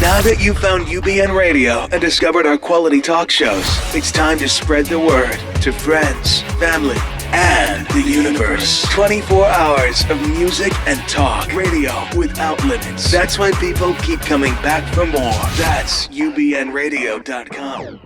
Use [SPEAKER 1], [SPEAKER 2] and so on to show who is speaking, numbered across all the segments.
[SPEAKER 1] Now that you've found UBN Radio and discovered our quality talk shows, it's time to spread the word to friends, family, and the universe. 24 hours of music and talk. Radio without limits. That's why people keep coming back for more. That's ubnradio.com.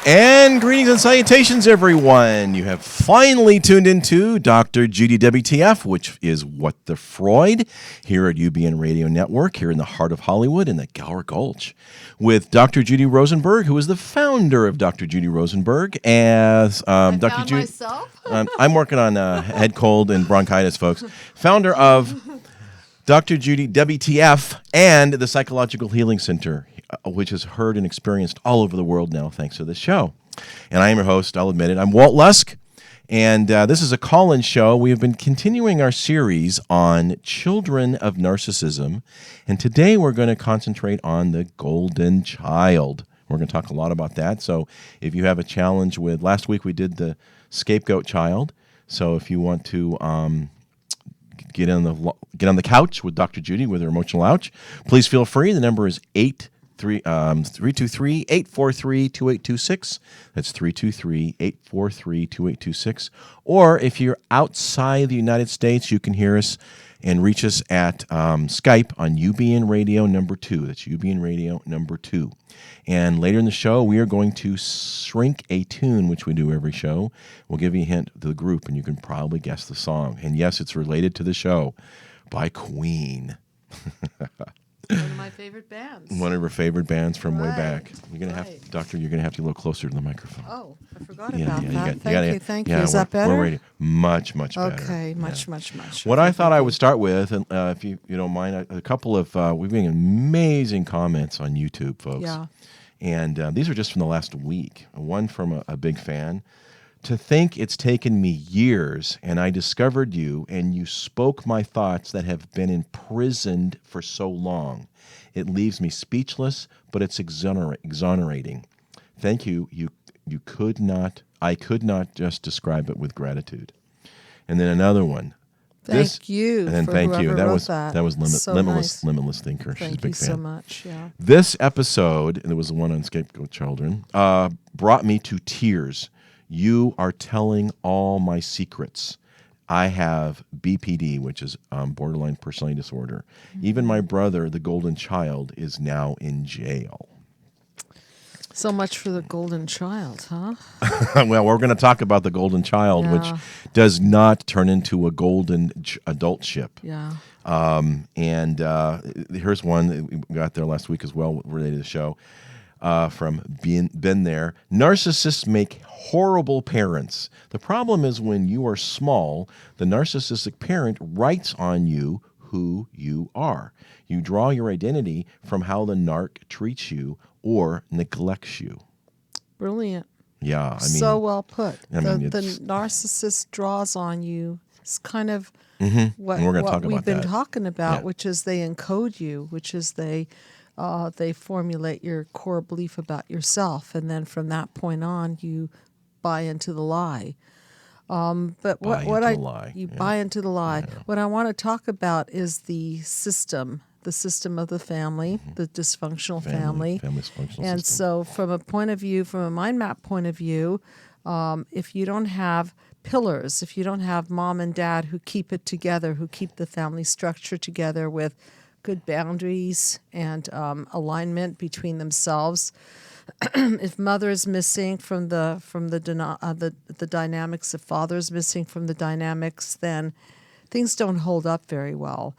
[SPEAKER 2] And greetings and salutations, everyone. You have finally tuned into Dr. Judy WTF, which is What the Freud, here at UBN Radio Network, here in the heart of Hollywood in the Gower Gulch, with Dr. Judy Rosenberg, who is the founder of Dr. Judy Rosenberg. As Dr. Judy,
[SPEAKER 3] myself.
[SPEAKER 2] I'm working on head cold and bronchitis, folks. Founder of Dr. Judy WTF and the Psychological Healing Center, which is heard and experienced all over the world now thanks to this show. And I am your host, I'll admit it. I'm Walt Lusk, and this is a call-in show. We have been continuing our series on children of narcissism, and today we're going to concentrate on the golden child. We're going to talk a lot about that. So if you have a challenge with, last week we did the scapegoat child, so if you want to get on the couch with Dr. Judy with her emotional ouch, please feel free. The number is 323-843-2826. That's 323-843-2826. Or if you're outside the United States, you can hear us and reach us at Skype on UBN Radio number 2. That's UBN Radio number 2. And later in the show, we are going to shrink a tune, which we do every show. We'll give you a hint to the group, and you can probably guess the song. And yes, it's related to the show by Queen.
[SPEAKER 3] One of my favorite bands.
[SPEAKER 2] One of her favorite bands from way back. You're gonna
[SPEAKER 3] Right.
[SPEAKER 2] have, Doctor. You're gonna have to get a little closer to the microphone.
[SPEAKER 3] Oh, I forgot about that. Thank you.
[SPEAKER 2] Yeah,
[SPEAKER 3] Is that better?
[SPEAKER 2] We're ready. Much better.
[SPEAKER 3] Okay, much.
[SPEAKER 2] What I thought I would start with, and if you don't mind, a couple of we've been amazing comments on YouTube, folks.
[SPEAKER 3] Yeah.
[SPEAKER 2] And these are just from the last week. One from a big fan. To think it's taken me years, and I discovered you, and you spoke my thoughts that have been imprisoned for so long. It leaves me speechless, but it's exonerating. Thank you. I could not just describe it with gratitude. And then another one.
[SPEAKER 3] Thank you.
[SPEAKER 2] And then
[SPEAKER 3] for
[SPEAKER 2] thank you.
[SPEAKER 3] whoever
[SPEAKER 2] That
[SPEAKER 3] wrote
[SPEAKER 2] was
[SPEAKER 3] that. So
[SPEAKER 2] limitless,
[SPEAKER 3] nice.
[SPEAKER 2] limitless thinker. She's a
[SPEAKER 3] Thank
[SPEAKER 2] big
[SPEAKER 3] you
[SPEAKER 2] fan.
[SPEAKER 3] so much. Yeah.
[SPEAKER 2] This episode, and there was the one on scapegoat children, brought me to tears. You are telling all my secrets. I have BPD, which is borderline personality disorder. Mm-hmm. Even my brother, the golden child, is now in jail.
[SPEAKER 3] So much for the golden child, huh?
[SPEAKER 2] Well, we're going to talk about the golden child,
[SPEAKER 3] Yeah.
[SPEAKER 2] which does not turn into a golden adultship.
[SPEAKER 3] Yeah.
[SPEAKER 2] And here's one that we got there last week as well related to the show. From been there. Narcissists make horrible parents. The problem is when you are small, the narcissistic parent writes on you who you are. You draw your identity from how the narc treats you or neglects you.
[SPEAKER 3] Brilliant.
[SPEAKER 2] Yeah, I mean,
[SPEAKER 3] so well put.
[SPEAKER 2] I mean,
[SPEAKER 3] the narcissist draws on you. It's kind of what,
[SPEAKER 2] And we're gonna
[SPEAKER 3] what
[SPEAKER 2] talk
[SPEAKER 3] we've
[SPEAKER 2] about
[SPEAKER 3] been
[SPEAKER 2] that.
[SPEAKER 3] talking about,
[SPEAKER 2] Yeah.
[SPEAKER 3] which is they encode you, which is they formulate your core belief about yourself, and then from that point on, you buy into the lie. But
[SPEAKER 2] Buy
[SPEAKER 3] what
[SPEAKER 2] into
[SPEAKER 3] I
[SPEAKER 2] the lie.
[SPEAKER 3] you
[SPEAKER 2] Yeah.
[SPEAKER 3] buy into the lie. What I want to talk about is the system of the family, the dysfunctional family.
[SPEAKER 2] Family dysfunctional
[SPEAKER 3] And
[SPEAKER 2] system.
[SPEAKER 3] so from a mind map point of view, if you don't have pillars, if you don't have mom and dad who keep it together, who keep the family structure together with good boundaries and alignment between themselves, if mother is missing from the dynamics, if father is missing from the dynamics, then things don't hold up very well.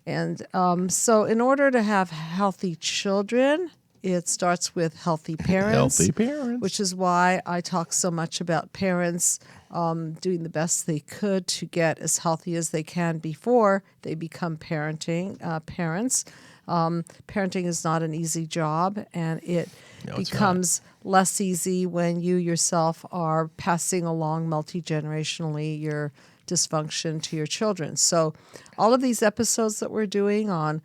[SPEAKER 3] And so in order to have healthy children, it starts with healthy parents.
[SPEAKER 2] Healthy parents.
[SPEAKER 3] Which is why I talk so much about parents doing the best they could to get as healthy as they can before they become parents. Parenting is not an easy job, and it
[SPEAKER 2] No, it's
[SPEAKER 3] becomes less easy when you yourself are passing along multi-generationally your dysfunction to your children. So all of these episodes that we're doing on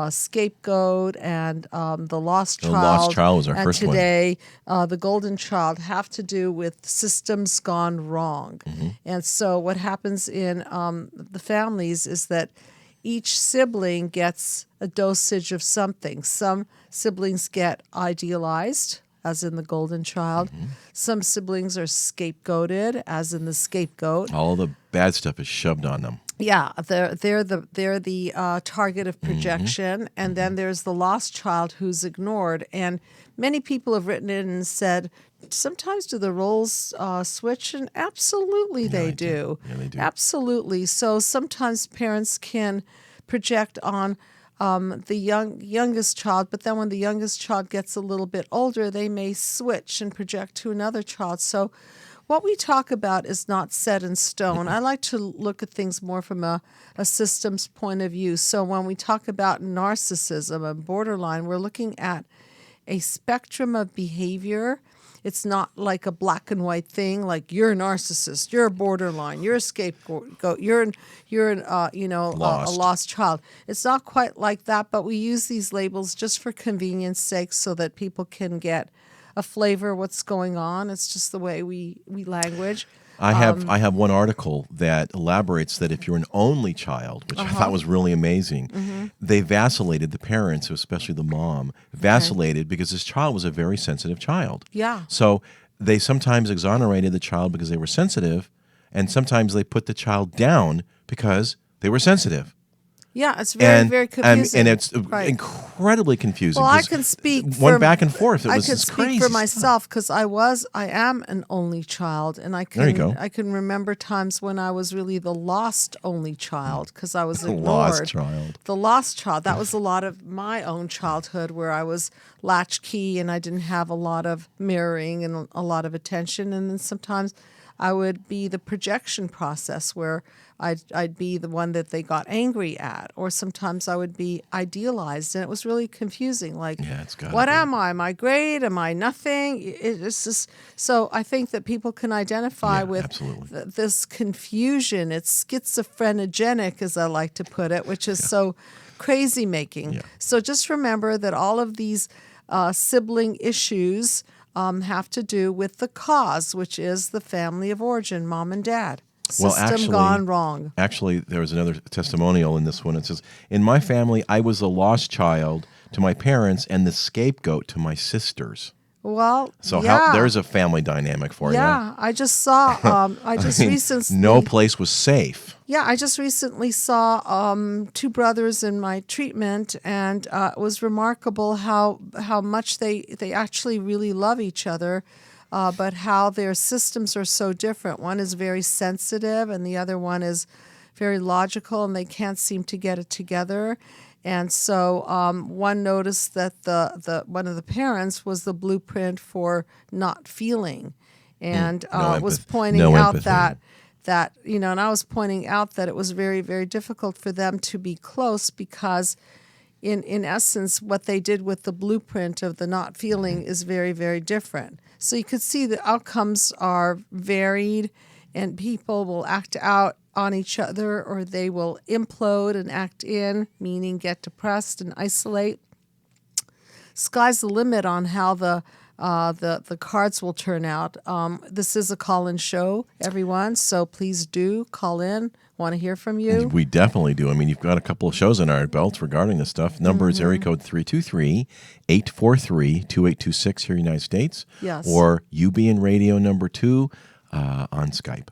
[SPEAKER 3] scapegoat and the lost child.
[SPEAKER 2] The Lost Child was our
[SPEAKER 3] and
[SPEAKER 2] first one.
[SPEAKER 3] today, the golden child have to do with systems gone wrong. And so what happens in the families is that each sibling gets a dosage of something. Some siblings get idealized, as in the golden child. Some siblings are scapegoated, as in the scapegoat.
[SPEAKER 2] All the bad stuff is shoved on them.
[SPEAKER 3] Yeah, they're the target of projection, and then there's the lost child who's ignored. And many people have written in and said, sometimes do the roles switch? And absolutely they do.
[SPEAKER 2] Yeah, they do.
[SPEAKER 3] Absolutely. So sometimes parents can project on the youngest child, but then when the youngest child gets a little bit older, they may switch and project to another child. So what we talk about is not set in stone. I like to look at things more from a systems point of view. So when we talk about narcissism and borderline, we're looking at a spectrum of behavior. It's not like a black and white thing, like you're a narcissist, you're a borderline, you're a scapegoat, you're a lost child. It's not quite like that, but we use these labels just for convenience sake so that people can get a flavor of what's going on. It's just the way we language.
[SPEAKER 2] I have one article that elaborates that if you're an only child, which I thought was really amazing, they vacillated, the parents, especially the mom, vacillated because this child was a very sensitive child.
[SPEAKER 3] Yeah.
[SPEAKER 2] So they sometimes exonerated the child because they were sensitive, and sometimes they put the child down because they were sensitive.
[SPEAKER 3] Yeah, it's very confusing.
[SPEAKER 2] And it's
[SPEAKER 3] Right.
[SPEAKER 2] incredibly confusing.
[SPEAKER 3] Well, I
[SPEAKER 2] 'cause
[SPEAKER 3] can speak
[SPEAKER 2] one
[SPEAKER 3] for,
[SPEAKER 2] back and forth. It
[SPEAKER 3] I
[SPEAKER 2] was
[SPEAKER 3] can
[SPEAKER 2] this
[SPEAKER 3] speak
[SPEAKER 2] crazy
[SPEAKER 3] for
[SPEAKER 2] stuff.
[SPEAKER 3] myself because I am an only child, and I can
[SPEAKER 2] There you go.
[SPEAKER 3] I can remember times when I was really the lost only child because I was
[SPEAKER 2] The
[SPEAKER 3] ignored.
[SPEAKER 2] lost child.
[SPEAKER 3] The lost child. That was a lot of my own childhood where I was latchkey and I didn't have a lot of mirroring and a lot of attention, and then sometimes I would be the projection process where I'd be the one that they got angry at, or sometimes I would be idealized, and it was really confusing. Like,
[SPEAKER 2] Yeah, it's gotta
[SPEAKER 3] what
[SPEAKER 2] be.
[SPEAKER 3] am I? Am I great? Am I nothing? It's just so I think that people can identify
[SPEAKER 2] Yeah,
[SPEAKER 3] with
[SPEAKER 2] absolutely.
[SPEAKER 3] this confusion. It's schizophrenogenic, as I like to put it, which is so crazy making.
[SPEAKER 2] Yeah.
[SPEAKER 3] So just remember that all of these sibling issues have to do with the cause, which is the family of origin, mom and dad. System gone wrong.
[SPEAKER 2] Actually, there was another testimonial in this one. It says, in my family, I was a lost child to my parents and the scapegoat to my sisters.
[SPEAKER 3] Well,
[SPEAKER 2] So
[SPEAKER 3] yeah.
[SPEAKER 2] there's a family dynamic for you.
[SPEAKER 3] Yeah, I just saw. I just recently.
[SPEAKER 2] No place was safe.
[SPEAKER 3] Yeah, I just recently saw two brothers in my treatment, and it was remarkable how much they actually really love each other, but how their systems are so different. One is very sensitive, and the other one is very logical, and they can't seem to get it together. And so one noticed that the one of the parents was the blueprint for not feeling, and was pointing out that and I was pointing out that it was very, very difficult for them to be close because in essence what they did with the blueprint of the not feeling is very, very different. So you could see the outcomes are varied, and people will act out on each other, or they will implode and act in, meaning get depressed and isolate. Sky's the limit on how the cards will turn out. This is a call-in show, everyone, so please do call in. Want to hear from you?
[SPEAKER 2] We definitely do. I mean, you've got a couple of shows in our belts regarding this stuff. Number is area code 323-843-2826 here in the United States.
[SPEAKER 3] Yes.
[SPEAKER 2] Or UBN Radio number 2 on Skype.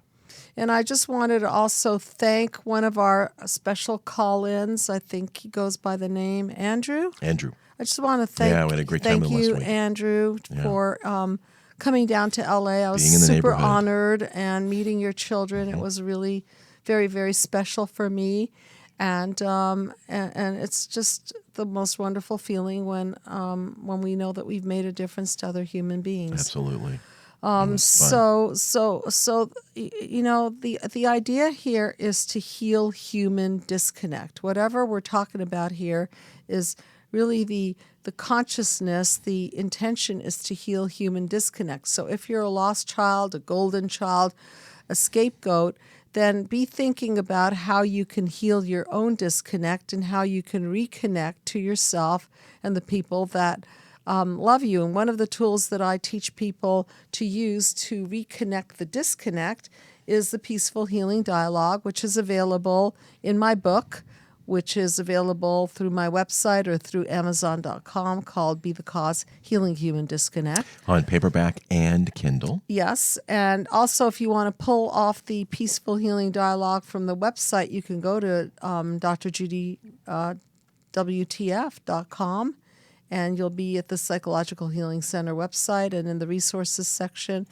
[SPEAKER 3] And I just wanted to also thank one of our special call-ins. I think he goes by the name Andrew.
[SPEAKER 2] Andrew.
[SPEAKER 3] I just want to thank,
[SPEAKER 2] Yeah, we had a great time with him last
[SPEAKER 3] you,
[SPEAKER 2] week.
[SPEAKER 3] Andrew, for coming down to LA. I was
[SPEAKER 2] Being in the
[SPEAKER 3] super
[SPEAKER 2] neighborhood.
[SPEAKER 3] honored, and meeting your children. It was really very, very special for me. And it's just the most wonderful feeling when we know that we've made a difference to other human beings.
[SPEAKER 2] Absolutely.
[SPEAKER 3] The idea here is to heal human disconnect. Whatever we're talking about here is really the consciousness. The intention is to heal human disconnect. So if you're a lost child, a golden child, a scapegoat, then be thinking about how you can heal your own disconnect and how you can reconnect to yourself and the people that love you. And one of the tools that I teach people to use to reconnect the disconnect is the Peaceful Healing Dialogue, which is available in my book, which is available through my website or through Amazon.com, called Be the Cause, Healing Human Disconnect.
[SPEAKER 2] On paperback and Kindle.
[SPEAKER 3] Yes. And also, if you want to pull off the Peaceful Healing Dialogue from the website, you can go to Dr. Judy WTF.com, and you'll be at the Psychological Healing Center website, and in the resources section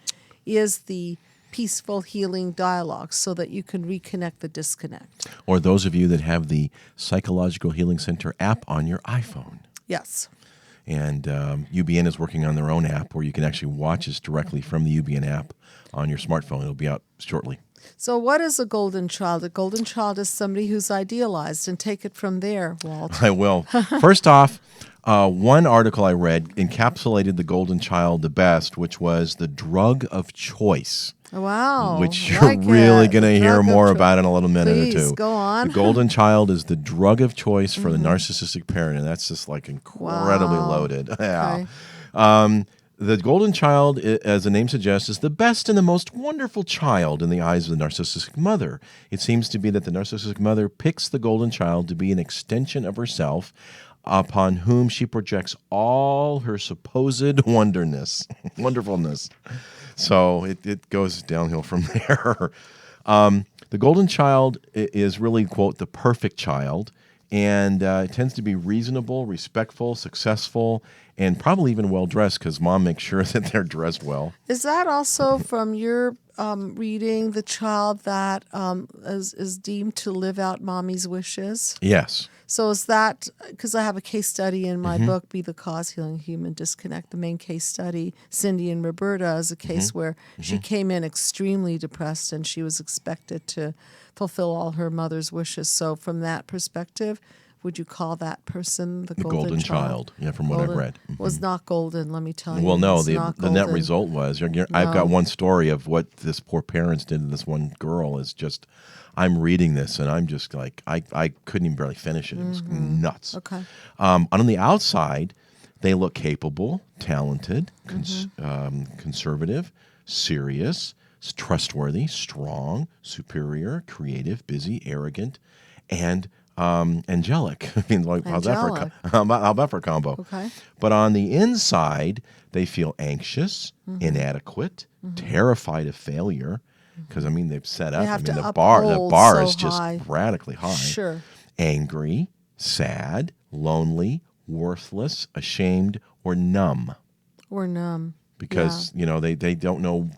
[SPEAKER 3] is the Peaceful Healing Dialogue, so that you can reconnect the disconnect.
[SPEAKER 2] Or those of you that have the Psychological Healing Center app on your iPhone.
[SPEAKER 3] Yes.
[SPEAKER 2] And UBN is working on their own app where you can actually watch us directly from the UBN app on your smartphone. It'll be out shortly.
[SPEAKER 3] So what is a golden child? A golden child is somebody who's idealized, and take it from there, Walt.
[SPEAKER 2] I will. First off, one article I read encapsulated the golden child the best, which was the drug of choice.
[SPEAKER 3] Wow.
[SPEAKER 2] Which you're really going to hear more about in a little minute or two.
[SPEAKER 3] Please, go on.
[SPEAKER 2] The golden child is the drug of choice for the narcissistic parent, and that's just like incredibly loaded. Yeah.
[SPEAKER 3] Okay.
[SPEAKER 2] The golden child, as the name suggests, is the best and the most wonderful child in the eyes of the narcissistic mother. It seems to be that the narcissistic mother picks the golden child to be an extension of herself, upon whom she projects all her supposed wonderfulness. So it goes downhill from there. The golden child is really, quote, the perfect child, and it tends to be reasonable, respectful, successful, and probably even well-dressed, because mom makes sure that they're dressed well.
[SPEAKER 3] Is that also from your reading, the child that is deemed to live out mommy's wishes?
[SPEAKER 2] Yes.
[SPEAKER 3] So is that, because I have a case study in my book, Be the Cause, Healing Human Disconnect, the main case study, Cindy and Roberta, is a case where she came in extremely depressed and she was expected to fulfill all her mother's wishes. So from that perspective, would you call that person the golden child?
[SPEAKER 2] Yeah, from what I've read.
[SPEAKER 3] Was not golden, let me tell you.
[SPEAKER 2] Well, no,
[SPEAKER 3] It's
[SPEAKER 2] the
[SPEAKER 3] not
[SPEAKER 2] net
[SPEAKER 3] golden.
[SPEAKER 2] result was, I've got one story of what this poor parents did to this one girl is just, I'm reading this and I'm just like, I couldn't even barely finish it. It was nuts.
[SPEAKER 3] Okay.
[SPEAKER 2] On the outside, they look capable, talented, conservative, serious, trustworthy, strong, superior, creative, busy, arrogant, and angelic. I mean, like, how's that for a combo?
[SPEAKER 3] Okay.
[SPEAKER 2] But on the inside, they feel anxious, inadequate, terrified of failure, because I mean they've set up.
[SPEAKER 3] They have
[SPEAKER 2] I mean
[SPEAKER 3] to
[SPEAKER 2] the bar
[SPEAKER 3] uphold
[SPEAKER 2] is
[SPEAKER 3] so
[SPEAKER 2] just
[SPEAKER 3] high.
[SPEAKER 2] radically high.
[SPEAKER 3] Sure.
[SPEAKER 2] Angry, sad, lonely, worthless, ashamed, or numb.
[SPEAKER 3] Or numb.
[SPEAKER 2] Because they don't know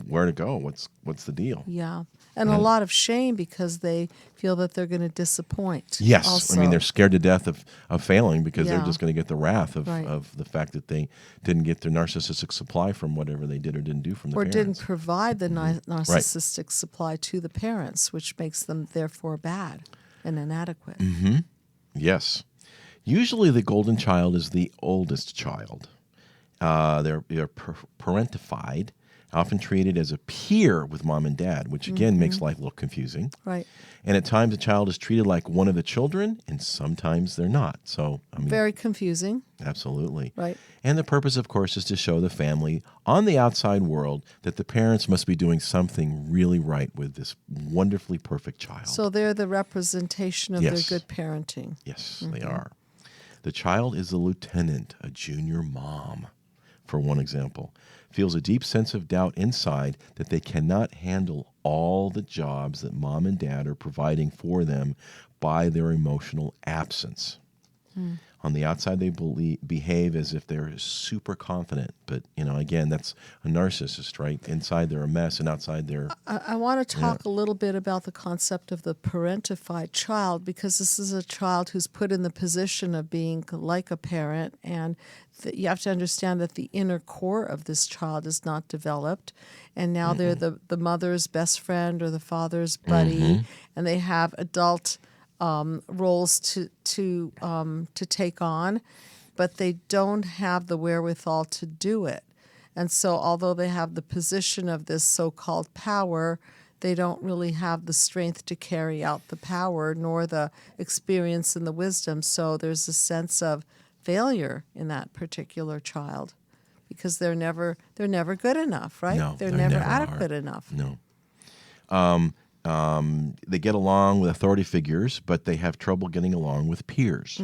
[SPEAKER 2] where to go. What's the deal?
[SPEAKER 3] Yeah. And a lot of shame because they feel that they're going to disappoint.
[SPEAKER 2] Yes.
[SPEAKER 3] Also.
[SPEAKER 2] I mean, they're scared to death of failing because they're
[SPEAKER 3] Yeah.
[SPEAKER 2] just going to get the wrath of,
[SPEAKER 3] Right.
[SPEAKER 2] of the fact that they didn't get their narcissistic supply from whatever they did or didn't do from the
[SPEAKER 3] or
[SPEAKER 2] parents.
[SPEAKER 3] didn't provide the narcissistic supply to the parents, which makes them therefore bad and inadequate.
[SPEAKER 2] Yes. Usually the golden child is the oldest child. They're parentified, often treated as a peer with mom and dad, which again makes life a little confusing.
[SPEAKER 3] Right.
[SPEAKER 2] And at times the child is treated like one of the children, and sometimes they're not. So, I mean,
[SPEAKER 3] Very confusing.
[SPEAKER 2] absolutely.
[SPEAKER 3] Right.
[SPEAKER 2] And the purpose, of course, is to show the family on the outside world that the parents must be doing something really right with this wonderfully perfect child.
[SPEAKER 3] So they're the representation of
[SPEAKER 2] Yes.
[SPEAKER 3] their good parenting.
[SPEAKER 2] Yes, they are. The child is a lieutenant, a junior mom, for one example, feels a deep sense of doubt inside that they cannot handle all the jobs that mom and dad are providing for them by their emotional absence. On the outside, they behave as if they're super confident. But, again, that's a narcissist, right? Inside, they're a mess, and outside, they're...
[SPEAKER 3] I want to talk a little bit about the concept of the parentified child, because this is a child who's put in the position of being like a parent, and you have to understand that the inner core of this child is not developed, and now they're the mother's best friend or the father's buddy, and they have adult roles to take on, but they don't have the wherewithal to do it. And so although they have the position of this so-called power, they don't really have the strength to carry out the power, nor the experience and the wisdom. So there's a sense of failure in that particular child, because they're never good enough, right?
[SPEAKER 2] No,
[SPEAKER 3] they're
[SPEAKER 2] they
[SPEAKER 3] never
[SPEAKER 2] never
[SPEAKER 3] adequate
[SPEAKER 2] are.
[SPEAKER 3] enough.
[SPEAKER 2] No. They get along with authority figures, but they have trouble getting along with peers.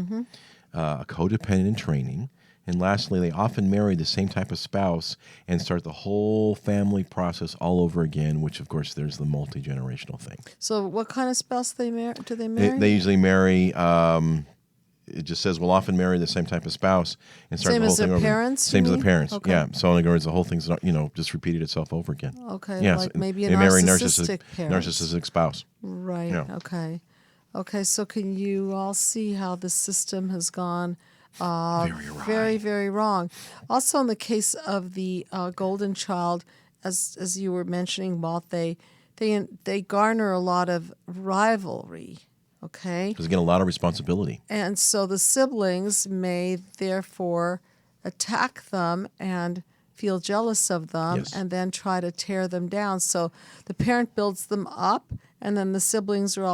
[SPEAKER 2] Codependent in training. And lastly, they often marry the same type of spouse and start the whole family process all over again, which, of course, there's the multi-generational thing.
[SPEAKER 3] So what kind of spouse do they marry?
[SPEAKER 2] They usually marry... it just says will often marry the same type of spouse and start
[SPEAKER 3] Same
[SPEAKER 2] the whole
[SPEAKER 3] as their
[SPEAKER 2] thing over.
[SPEAKER 3] parents,
[SPEAKER 2] Same
[SPEAKER 3] you
[SPEAKER 2] as the
[SPEAKER 3] mean?
[SPEAKER 2] parents.
[SPEAKER 3] Okay.
[SPEAKER 2] Yeah. So in other words, the whole thing's just repeated itself over again.
[SPEAKER 3] Okay,
[SPEAKER 2] Yeah,
[SPEAKER 3] like
[SPEAKER 2] so
[SPEAKER 3] maybe a
[SPEAKER 2] they marry
[SPEAKER 3] narcissistic parent.
[SPEAKER 2] narcissistic spouse.
[SPEAKER 3] Right.
[SPEAKER 2] Yeah.
[SPEAKER 3] Okay. Okay. So can you all see how the system has gone very, very wrong? Also, in the case of the golden child, as you were mentioning, Walt, they garner a lot of rivalry. Okay.
[SPEAKER 2] Because they get a lot of responsibility.
[SPEAKER 3] And so the siblings may therefore attack them and feel jealous of them,
[SPEAKER 2] Yes.
[SPEAKER 3] and then try to tear them down. So the parent builds them up, and then the siblings are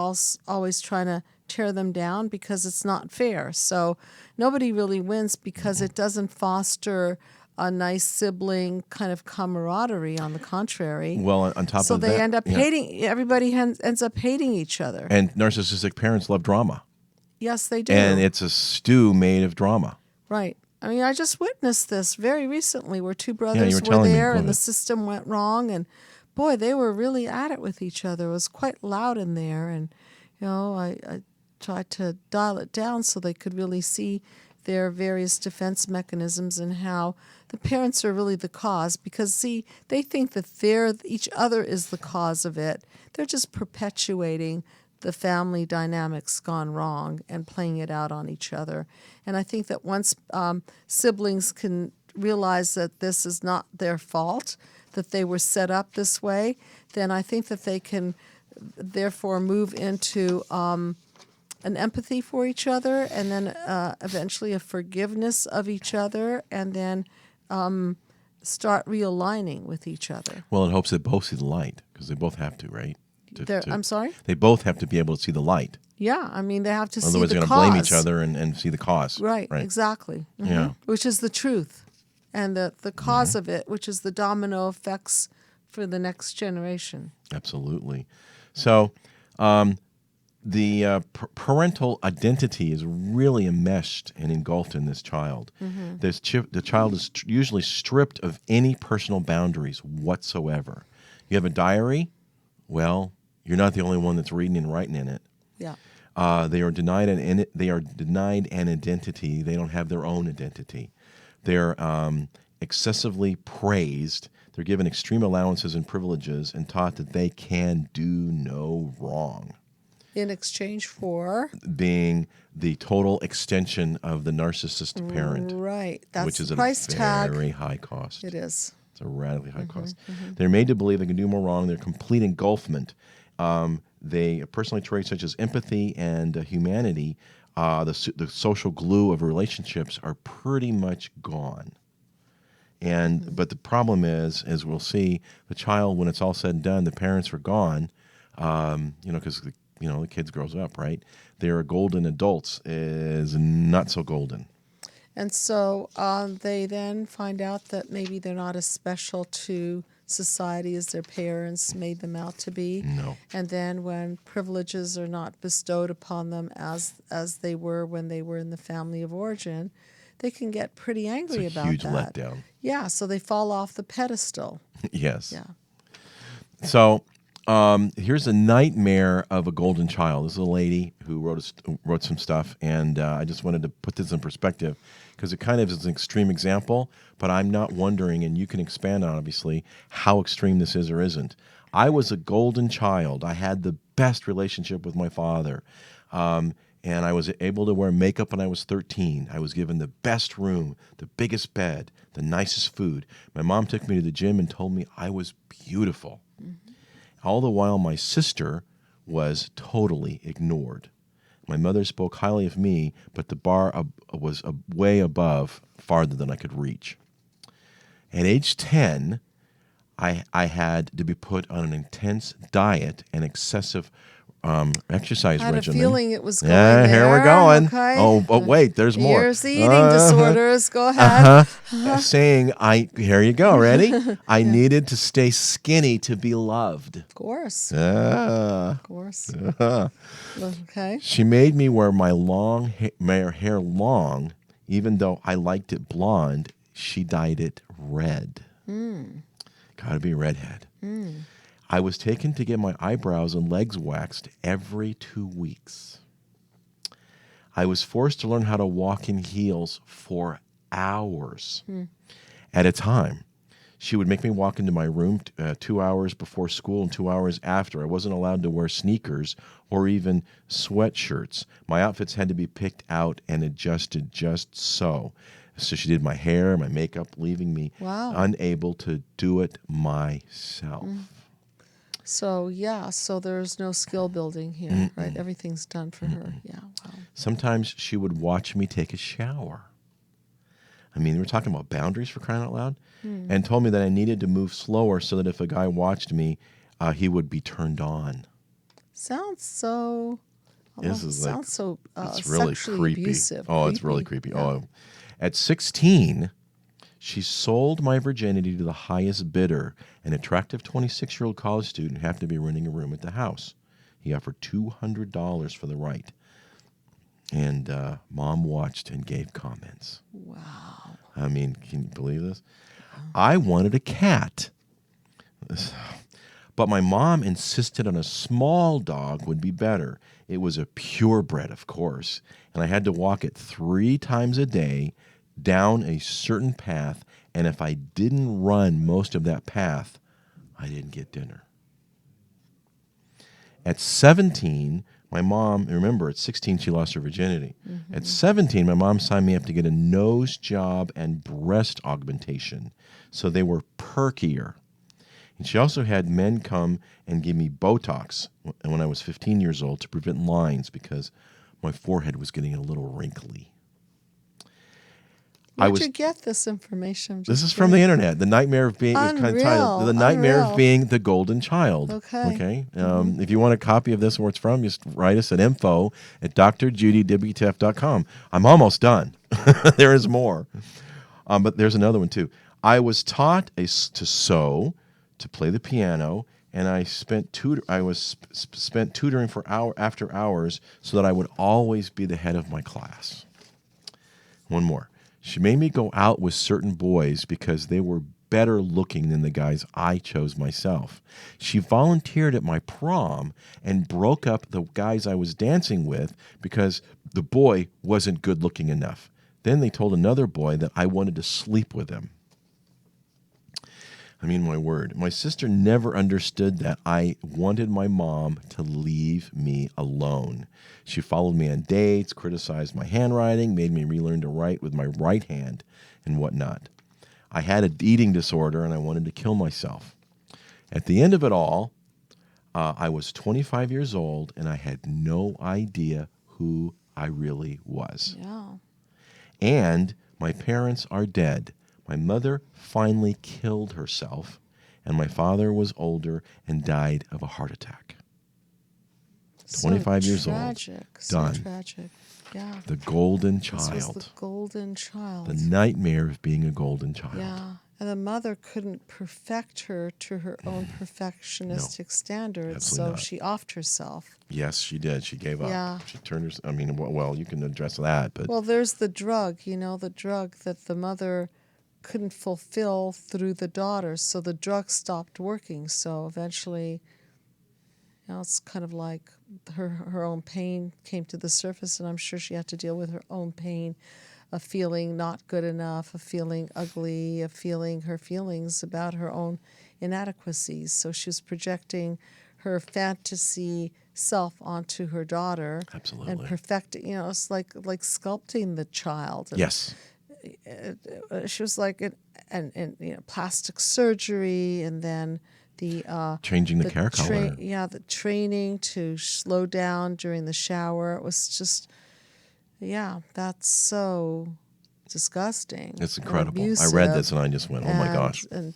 [SPEAKER 3] always trying to tear them down because it's not fair. So nobody really wins, because it doesn't foster a nice sibling kind of camaraderie. On the contrary.
[SPEAKER 2] Well, on top
[SPEAKER 3] So
[SPEAKER 2] of that...
[SPEAKER 3] they end up hating, everybody ends up hating each other.
[SPEAKER 2] And narcissistic parents love drama.
[SPEAKER 3] Yes, they do.
[SPEAKER 2] And it's a stew made of drama.
[SPEAKER 3] Right. I mean, I just witnessed this very recently, where two
[SPEAKER 2] you
[SPEAKER 3] brothers
[SPEAKER 2] were
[SPEAKER 3] were
[SPEAKER 2] telling me.
[SPEAKER 3] there,
[SPEAKER 2] Go
[SPEAKER 3] and the
[SPEAKER 2] ahead.
[SPEAKER 3] system went wrong, and boy, they were really at it with each other. It was quite loud in there, and I tried to dial it down so they could really see their various defense mechanisms and how the parents are really the cause, because see, they think that each other is the cause of it. They're just perpetuating the family dynamics gone wrong and playing it out on each other. And I think that once siblings can realize that this is not their fault, that they were set up this way, then I think that they can therefore move into an empathy for each other, and then eventually a forgiveness of each other, and then start realigning with each other.
[SPEAKER 2] Well, it hopes that both see the light, because they both have to, right?
[SPEAKER 3] I'm sorry?
[SPEAKER 2] They both have to be able to see the light.
[SPEAKER 3] Yeah, I mean, they have to
[SPEAKER 2] Otherwise,
[SPEAKER 3] see
[SPEAKER 2] they're
[SPEAKER 3] the
[SPEAKER 2] going to
[SPEAKER 3] cause.
[SPEAKER 2] blame each other and see the cause.
[SPEAKER 3] Right, exactly. Mhm.
[SPEAKER 2] Yeah.
[SPEAKER 3] Which is the truth. And the cause of it, which is the domino effects for the next generation.
[SPEAKER 2] Absolutely. So the parental identity is really enmeshed and engulfed in this child. The child is usually stripped of any personal boundaries whatsoever. You have a diary? Well, you're not the only one that's reading and writing in it.
[SPEAKER 3] Yeah.
[SPEAKER 2] They are denied an identity. They don't have their own identity. They're excessively praised. They're given extreme allowances and privileges and taught that they can do no wrong.
[SPEAKER 3] In exchange for?
[SPEAKER 2] Being the total extension of the narcissistic parent.
[SPEAKER 3] Right. That's
[SPEAKER 2] which is
[SPEAKER 3] the
[SPEAKER 2] a
[SPEAKER 3] price tag.
[SPEAKER 2] very high cost.
[SPEAKER 3] It is.
[SPEAKER 2] It's a radically high cost. They're made to believe they can do more wrong. They're complete engulfment. They personality traits such as empathy and humanity, the social glue of relationships, are pretty much gone. But the problem is, as we'll see, the child, when it's all said and done, the parents are gone, because the kids grows up, right? Their golden adults is not so golden.
[SPEAKER 3] And so they then find out that maybe they're not as special to society as their parents made them out to be.
[SPEAKER 2] No.
[SPEAKER 3] And then when privileges are not bestowed upon them as they were when they were in the family of origin, they can get pretty angry about that.
[SPEAKER 2] It's a huge letdown.
[SPEAKER 3] Yeah, so they fall off the pedestal.
[SPEAKER 2] Yes.
[SPEAKER 3] Yeah.
[SPEAKER 2] So Here's a nightmare of a golden child. This is a lady who wrote some stuff, and I just wanted to put this in perspective because it kind of is an extreme example, but I'm not wondering, and you can expand on, obviously, how extreme this is or isn't. I was a golden child. I had the best relationship with my father, and I was able to wear makeup when I was 13. I was given the best room, the biggest bed, the nicest food. My mom took me to the gym and told me I was beautiful. All the while, my sister was totally ignored. My mother spoke highly of me, but the bar was way above, farther than I could reach. At age 10, I had to be put on an intense diet and excessive exercise
[SPEAKER 3] I had
[SPEAKER 2] regimen.
[SPEAKER 3] a feeling it was going
[SPEAKER 2] Yeah, here we're
[SPEAKER 3] there.
[SPEAKER 2] going.
[SPEAKER 3] Okay.
[SPEAKER 2] Oh, but wait, there's more.
[SPEAKER 3] Here's the eating disorders. Go ahead.
[SPEAKER 2] Saying, here you go, ready? I needed to stay skinny to be loved.
[SPEAKER 3] Of course.
[SPEAKER 2] Ah.
[SPEAKER 3] Of course. Okay.
[SPEAKER 2] She made me wear my hair long, even though I liked it blonde. She dyed it red. Gotta be a redhead. I was taken to get my eyebrows and legs waxed every 2 weeks. I was forced to learn how to walk in heels for hours at a time. She would make me walk into my room 2 hours before school and 2 hours after. I wasn't allowed to wear sneakers or even sweatshirts. My outfits had to be picked out and adjusted just so. So she did my hair, my makeup, leaving me unable to do it myself.
[SPEAKER 3] So, so there's no skill building here, right? Everything's done for her. Yeah, wow.
[SPEAKER 2] Sometimes she would watch me take a shower. I mean, we're talking about boundaries, for crying out loud. And told me that I needed to move slower so that if a guy watched me, he would be turned on.
[SPEAKER 3] Sounds so...
[SPEAKER 2] This is
[SPEAKER 3] sounds so
[SPEAKER 2] it's really
[SPEAKER 3] sexually
[SPEAKER 2] creepy.
[SPEAKER 3] abusive.
[SPEAKER 2] Oh, it's really creepy.
[SPEAKER 3] Yeah.
[SPEAKER 2] Oh, at 16, she sold my virginity to the highest bidder, an attractive 26-year-old college student who happened to be renting a room at the house. He offered $200 for the right. And Mom watched and gave comments.
[SPEAKER 3] Wow.
[SPEAKER 2] I mean, can you believe this? I wanted a cat. But my mom insisted on a small dog would be better. It was a purebred, of course, and I had to walk it 3 times a day down a certain path, and if I didn't run most of that path, I didn't get dinner. At 17, my mom, remember, at 16 she lost her virginity. At 17, my mom signed me up to get a nose job and breast augmentation, so they were perkier. And she also had men come and give me Botox when I was 15 years old to prevent lines because my forehead was getting a little wrinkly.
[SPEAKER 3] Where'd you get this information?
[SPEAKER 2] This is from the internet. The nightmare of being is kind of titled "The Nightmare of Being the Golden Child."
[SPEAKER 3] Okay.
[SPEAKER 2] If you want a copy of this and where it's from, just write us at info@drjudywtf.com. I'm almost done. There is more, but there's another one too. I was taught to sew, to play the piano, and I spent tutoring for after hours so that I would always be the head of my class. One more. She made me go out with certain boys because they were better looking than the guys I chose myself. She volunteered at my prom and broke up the guys I was dancing with because the boy wasn't good looking enough. Then they told another boy that I wanted to sleep with him. I mean, my word. My sister never understood that I wanted my mom to leave me alone. She followed me on dates, criticized my handwriting, made me relearn to write with my right hand and whatnot. I had an eating disorder and I wanted to kill myself. At the end of it all, I was 25 years old and I had no idea who I really was.
[SPEAKER 3] Yeah.
[SPEAKER 2] And my parents are dead. My mother finally killed herself, and my father was older and died of a heart attack. 25 years old. Done.
[SPEAKER 3] So tragic. Yeah.
[SPEAKER 2] The golden
[SPEAKER 3] This was
[SPEAKER 2] child.
[SPEAKER 3] the golden child.
[SPEAKER 2] The nightmare of being a golden child.
[SPEAKER 3] Yeah. And the mother couldn't perfect her to her own perfectionistic standards,
[SPEAKER 2] absolutely
[SPEAKER 3] so
[SPEAKER 2] not.
[SPEAKER 3] she offed herself.
[SPEAKER 2] Yes, she did. She gave up.
[SPEAKER 3] Yeah.
[SPEAKER 2] She turned her. I mean, well, you can address that, but
[SPEAKER 3] Well, there's the drug, the drug that the mother couldn't fulfill through the daughter, so the drug stopped working. So eventually it's kind of like her own pain came to the surface, and I'm sure she had to deal with her own pain of feeling not good enough, of feeling ugly, of feeling her feelings about her own inadequacies. So she was projecting her fantasy self onto her daughter.
[SPEAKER 2] Absolutely.
[SPEAKER 3] And perfecting, it's like sculpting the child. And
[SPEAKER 2] Yes.
[SPEAKER 3] she was like, plastic surgery, and then
[SPEAKER 2] Changing the hair color.
[SPEAKER 3] The training to slow down during the shower. It was just, that's so disgusting.
[SPEAKER 2] It's
[SPEAKER 3] and
[SPEAKER 2] incredible. I
[SPEAKER 3] abusive,
[SPEAKER 2] read this and I just went, oh my gosh.
[SPEAKER 3] And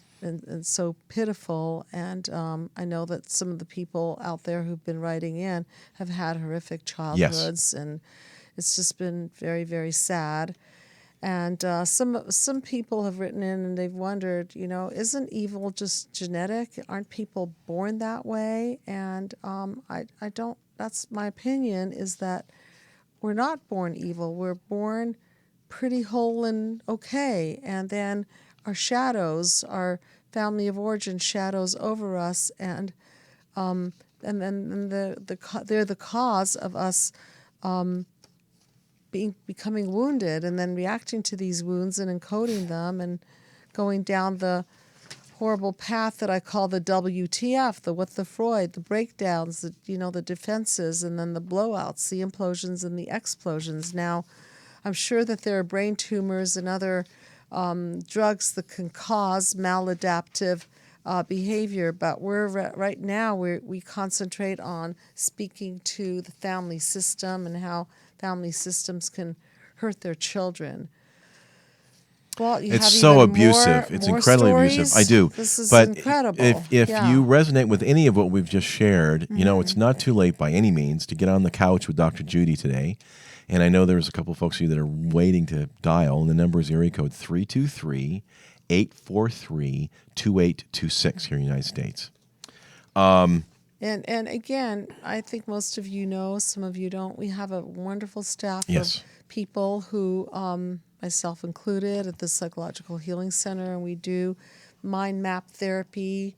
[SPEAKER 3] so pitiful. And I know that some of the people out there who've been writing in have had horrific childhoods, and it's just been very, very sad. And some people have written in and they've wondered, isn't evil just genetic? Aren't people born that way? And I don't. That's my opinion, is that we're not born evil. We're born pretty whole and okay, and then our shadows, our family of origin shadows over us, and then they're the cause of us becoming wounded, and then reacting to these wounds and encoding them, and going down the horrible path that I call the WTF, with the Freud, the breakdowns, the defenses, and then the blowouts, the implosions and the explosions. Now, I'm sure that there are brain tumors and other drugs that can cause maladaptive behavior, but right now we concentrate on speaking to the family system and how family systems can hurt their children. Well,
[SPEAKER 2] it's so abusive. It's incredibly abusive. I do.
[SPEAKER 3] This is
[SPEAKER 2] but
[SPEAKER 3] incredible.
[SPEAKER 2] If you resonate with any of what we've just shared, it's not too late by any means to get on the couch with Dr. Judy today. And I know there's a couple of folks here that are waiting to dial, and the number is area code 323-843-2826 here in the United States.
[SPEAKER 3] And again, I think most of you know, some of you don't. We have a wonderful staff of people who, myself included, at the Psychological Healing Center, and we do mind map therapy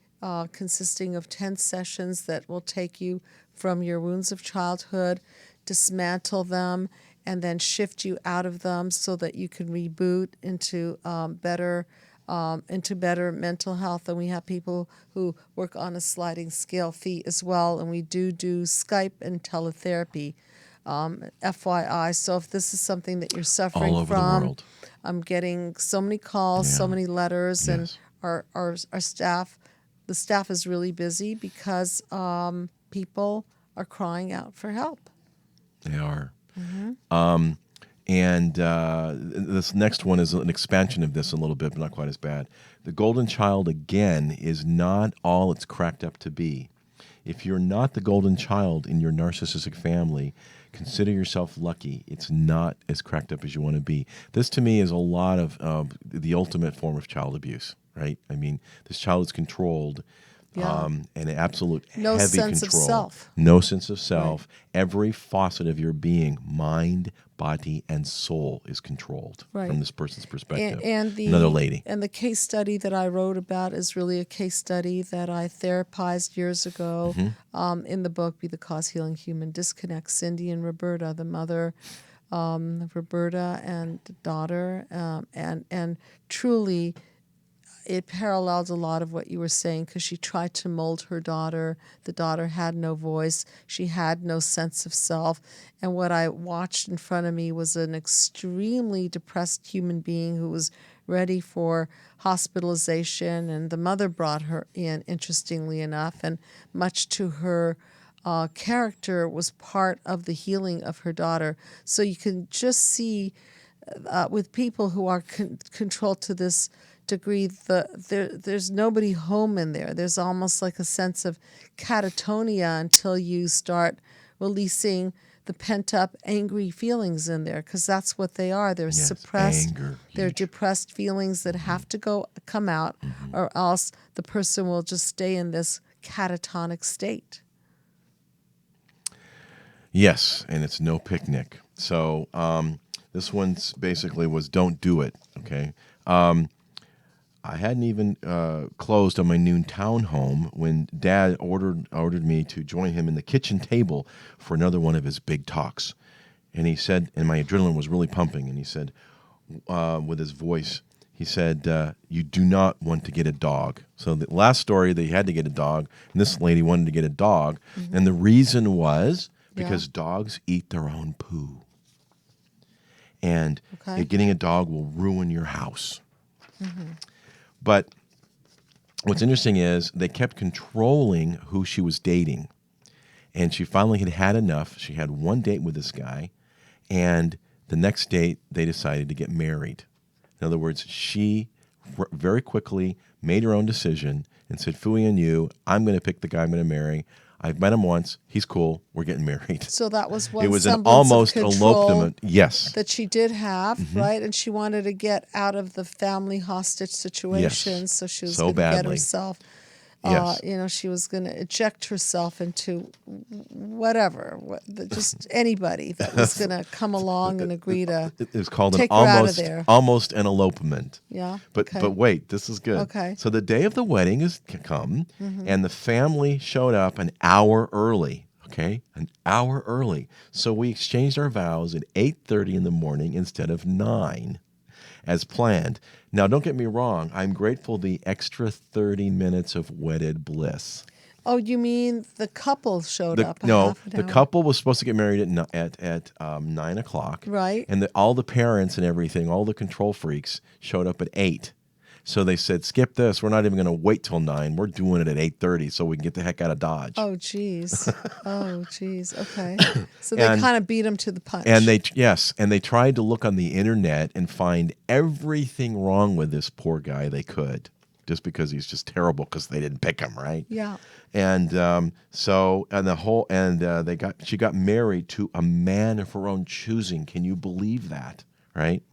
[SPEAKER 3] consisting of 10 sessions that will take you from your wounds of childhood, dismantle them, and then shift you out of them so that you can reboot into better mental health. And we have people who work on a sliding scale fee as well, and we do SKYPE and teletherapy, FYI. So if this is something that you're suffering
[SPEAKER 2] all over
[SPEAKER 3] from,
[SPEAKER 2] the world.
[SPEAKER 3] I'm getting so many calls, so many letters, and our staff, the staff is really busy because people are crying out for help.
[SPEAKER 2] They are. And this next one is an expansion of this a little bit, but not quite as bad. The golden child, again, is not all it's cracked up to be. If you're not the golden child in your narcissistic family, consider yourself lucky. It's not as cracked up as you want to be. This, to me, is a lot of the ultimate form of child abuse, right? I mean, this child is controlled. And an absolute
[SPEAKER 3] no
[SPEAKER 2] heavy
[SPEAKER 3] sense
[SPEAKER 2] control.
[SPEAKER 3] Of self.
[SPEAKER 2] No sense of self.
[SPEAKER 3] Right.
[SPEAKER 2] Every facet of your being, mind, body, and soul is controlled from this person's perspective.
[SPEAKER 3] And
[SPEAKER 2] another lady.
[SPEAKER 3] And the case study that I wrote about is really a case study that I therapized years ago in the book, Be the Cause Healing Human Disconnect. Cindy and Roberta, the mother, Roberta and the daughter, and truly it paralleled a lot of what you were saying, because she tried to mold her daughter. The daughter had no voice. She had no sense of self. And what I watched in front of me was an extremely depressed human being who was ready for hospitalization. And the mother brought her in, interestingly enough, and much to her character was part of the healing of her daughter. So you can just see with people who are controlled to this degree, there's nobody home in there. There's almost like a sense of catatonia until you start releasing the pent-up angry feelings in there, because that's what they are. They're suppressed.
[SPEAKER 2] Anger,
[SPEAKER 3] they're depressed feelings that have to come out, or else the person will just stay in this catatonic state.
[SPEAKER 2] Yes, and it's no picnic. So this one's basically was don't do it, okay? I hadn't even closed on my noon townhome when Dad ordered me to join him in the kitchen table for another one of his big talks. And he said, and my adrenaline was really pumping, and he said, with his voice, he said, you do not want to get a dog. So the last story, they had to get a dog, and this lady wanted to get a dog. Mm-hmm. And the reason was because dogs eat their own poo. And getting a dog will ruin your house. Mm-hmm. But what's interesting is they kept controlling who she was dating. And she finally had had enough. She had one date with this guy, and the next date they decided to get married. In other words, she very quickly made her own decision and said, "Fooey on you, I'm going to pick the guy I'm going to marry. I've met him once. He's cool. We're getting married."
[SPEAKER 3] So that was one
[SPEAKER 2] it was
[SPEAKER 3] semblance
[SPEAKER 2] an almost
[SPEAKER 3] of control
[SPEAKER 2] elopement. Yes.
[SPEAKER 3] that she did have, right? And she wanted to get out of the family hostage situation,
[SPEAKER 2] Yes.
[SPEAKER 3] so she was
[SPEAKER 2] So
[SPEAKER 3] going to get
[SPEAKER 2] badly.
[SPEAKER 3] herself.
[SPEAKER 2] Yes.
[SPEAKER 3] She was going to eject herself into whatever, just anybody that was going to come along and agree to
[SPEAKER 2] It was called
[SPEAKER 3] take
[SPEAKER 2] an
[SPEAKER 3] her out of there.
[SPEAKER 2] almost an elopement.
[SPEAKER 3] Yeah.
[SPEAKER 2] But wait, this is good.
[SPEAKER 3] Okay.
[SPEAKER 2] So the day of the wedding has come, and the family showed up an hour early. Okay, an hour early. So we exchanged our vows at 8:30 in the morning instead of 9, as planned. Now, don't get me wrong. I'm grateful the extra 30 minutes of wedded bliss.
[SPEAKER 3] Oh, you mean the couple showed up?
[SPEAKER 2] No,
[SPEAKER 3] the
[SPEAKER 2] the couple was supposed to get married at 9 o'clock.
[SPEAKER 3] Right.
[SPEAKER 2] And all the parents and everything, all the control freaks, showed up at 8. So they said, "Skip this. We're not even going to wait till 9. We're doing it at 8:30 so we can get the heck out of Dodge."
[SPEAKER 3] Oh, geez. Okay. So they kind of beat him to the punch.
[SPEAKER 2] And they tried to look on the internet and find everything wrong with this poor guy they could, just because he's just terrible because they didn't pick him, right?
[SPEAKER 3] Yeah.
[SPEAKER 2] And she got married to a man of her own choosing. Can you believe that, right?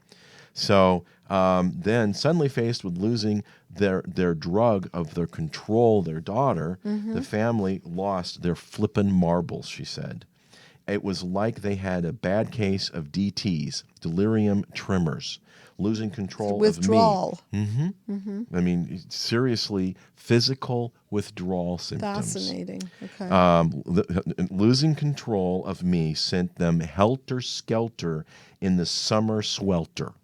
[SPEAKER 2] So then, suddenly faced with losing their drug of their control, their daughter, the family lost their flippin' marbles, she said. It was like they had a bad case of DTs, delirium tremors, losing control
[SPEAKER 3] withdrawal.
[SPEAKER 2] of me. I mean, seriously, physical withdrawal symptoms.
[SPEAKER 3] Fascinating. Okay.
[SPEAKER 2] Losing control of me sent them helter-skelter in the summer swelter.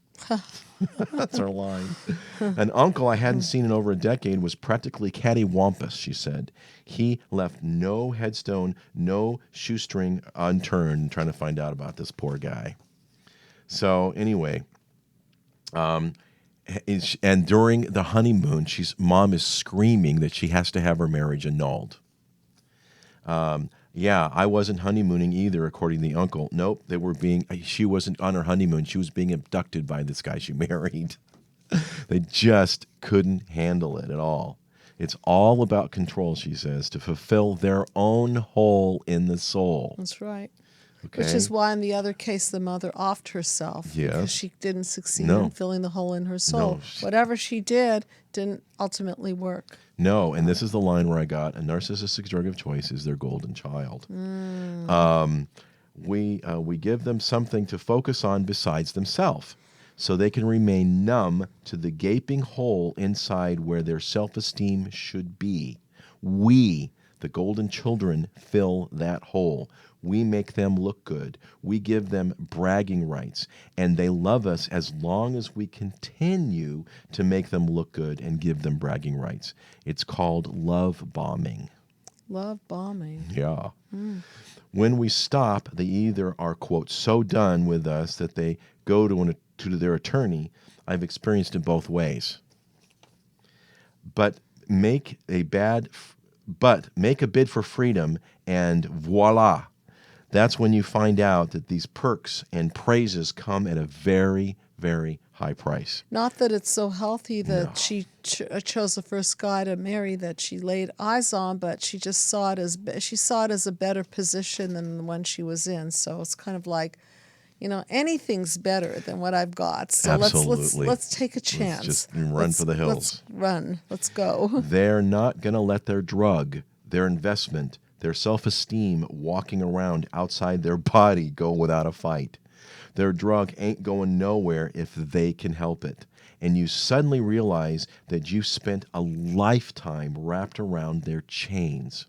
[SPEAKER 2] That's our line. An uncle I hadn't seen in over a decade was practically cattywampus, she said. He left no headstone, no shoestring unturned trying to find out about this poor guy. So anyway, and during the honeymoon, mom is screaming that she has to have her marriage annulled. Yeah, I wasn't honeymooning either, according to the uncle. Nope, she wasn't on her honeymoon. She was being abducted by this guy she married. They just couldn't handle it at all. It's all about control, she says, to fulfill their own hole in the soul.
[SPEAKER 3] That's right.
[SPEAKER 2] Okay.
[SPEAKER 3] Which is why in the other case the mother offed herself because she didn't succeed in filling the hole in her soul. Whatever she did didn't ultimately work.
[SPEAKER 2] No, and this is the line where I got, a narcissistic drug of choice is their golden child. We give them something to focus on besides themselves, so they can remain numb to the gaping hole inside where their self-esteem should be. We, the golden children, fill that hole. We make them look good. We give them bragging rights. And they love us as long as we continue to make them look good and give them bragging rights. It's called love bombing.
[SPEAKER 3] Love bombing.
[SPEAKER 2] Yeah. When we stop, they either are, quote, so done with us that they go to their attorney. I've experienced it both ways. But make a bid for freedom, and voila. That's when you find out that these perks and praises come at a very, very high price.
[SPEAKER 3] Not that it's so healthy that she chose the first guy to marry that she laid eyes on, but she just saw it as a better position than the one she was in. So it's kind of like, anything's better than what I've got. So
[SPEAKER 2] Absolutely.
[SPEAKER 3] let's take a chance.
[SPEAKER 2] Let's just run for the hills.
[SPEAKER 3] Let's go.
[SPEAKER 2] They're not going to let their drug, their investment, their self-esteem walking around outside their body go without a fight. Their drug ain't going nowhere if they can help it. and you suddenly realize that you've spent a lifetime wrapped around their chains.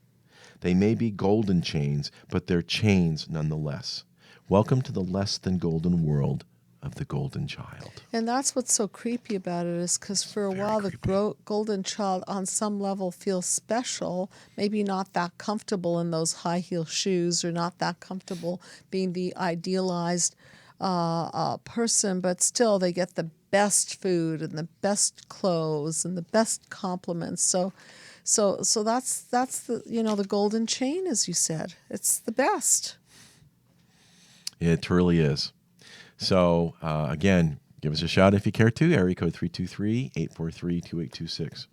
[SPEAKER 2] They may be golden chains, but they're chains nonetheless. Welcome to the less than golden world of the golden child.
[SPEAKER 3] And that's what's so creepy about it, is because for a while the golden child on some level feels special, maybe not that comfortable in those high heel shoes, or not that comfortable being the idealized person, but still they get the best food and the best clothes and the best compliments. So that's the the golden chain, as you said. It's the best.
[SPEAKER 2] It truly is. So, again, give us a shout if you care to. Area code 323-843-2826.